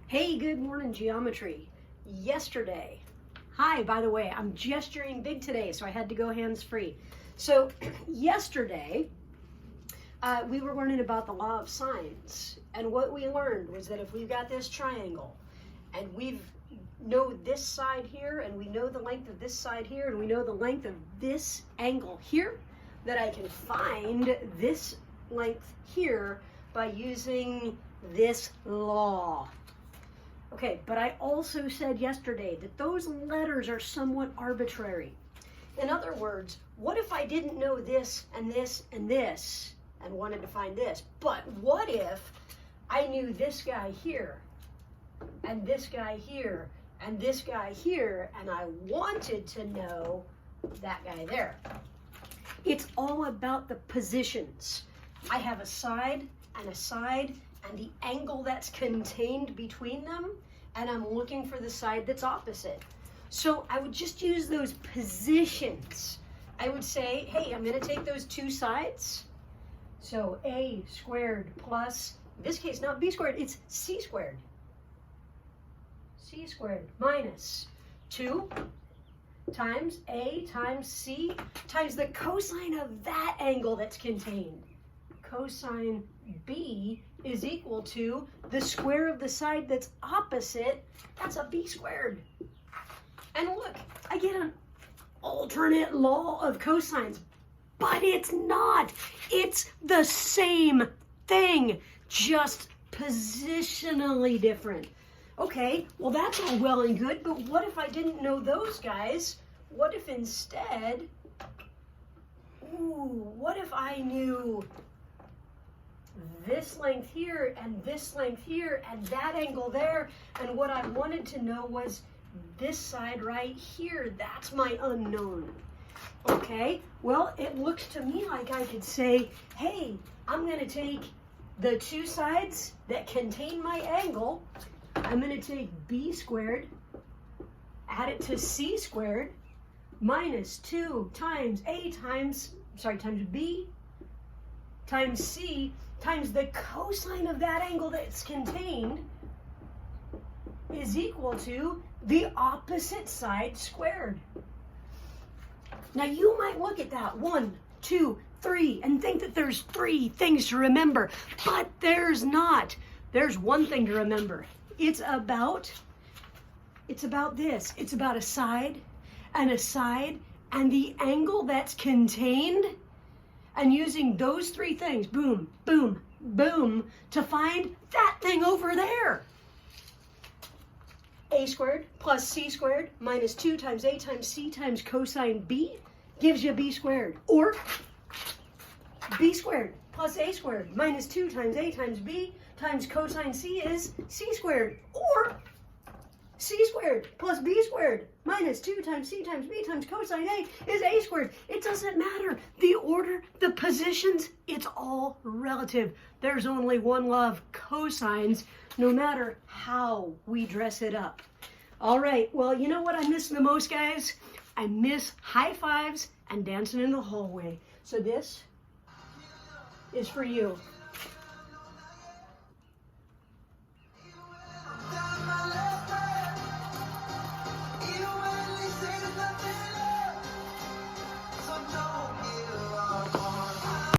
Hey, good morning, geometry. Yesterday, hi, by the way, I'm gesturing big today, so I had to go hands-free. So yesterday, we were learning about the law of sines, and what we learned was that if we've got this triangle, and we know this side here, and we know the length of this side here, and we know the length of this angle here, that I can find this length here by using this law. Okay, but I also said yesterday that those letters are somewhat arbitrary. In other words, what if I didn't know this and this and this and wanted to find this? But what if I knew this guy here and this guy here and this guy here, and I wanted to know that guy there? It's all about the positions. I have a side and the angle that's contained between them, and I'm looking for the side that's opposite. So I would just use those positions. I would say, hey, I'm going to take those two sides. So a squared plus, in this case, not b squared, it's c squared. C squared minus 2 times a times c times the cosine of that angle that's contained. Cosine b is equal to the square of the side that's opposite. That's a b squared. And look, I get an alternate law of cosines, but it's not. It's the same thing, just positionally different. Okay, well that's all well and good, but what if I didn't know those guys? What if instead, what if I knew this length here and this length here and that angle there, and what I wanted to know was this side right here? That's my unknown. Okay, well, it looks to me like I could say, hey, I'm going to take the two sides that contain my angle. I'm going to take b squared, add it to c squared, minus 2 times a times b times c times the cosine of that angle that's contained is equal to the opposite side squared. Now you might look at that 1, 2, 3 and think that there's 3 things to remember, but there's not. There's one thing to remember. It's about this. It's about a side and the angle that's contained, and using those 3 things, boom, boom, boom, to find that thing over there. A squared plus c squared minus 2 times a times c times cosine b gives you b squared. Or b squared plus a squared minus 2 times a times b times cosine c is c squared. Or c squared plus b squared minus 2 times c times b times cosine a is a squared. It doesn't matter. The order, the positions, it's all relative. There's only one law of cosines, no matter how we dress it up. All right, well, you know what I miss the most, guys? I miss high fives and dancing in the hallway. So this is for you.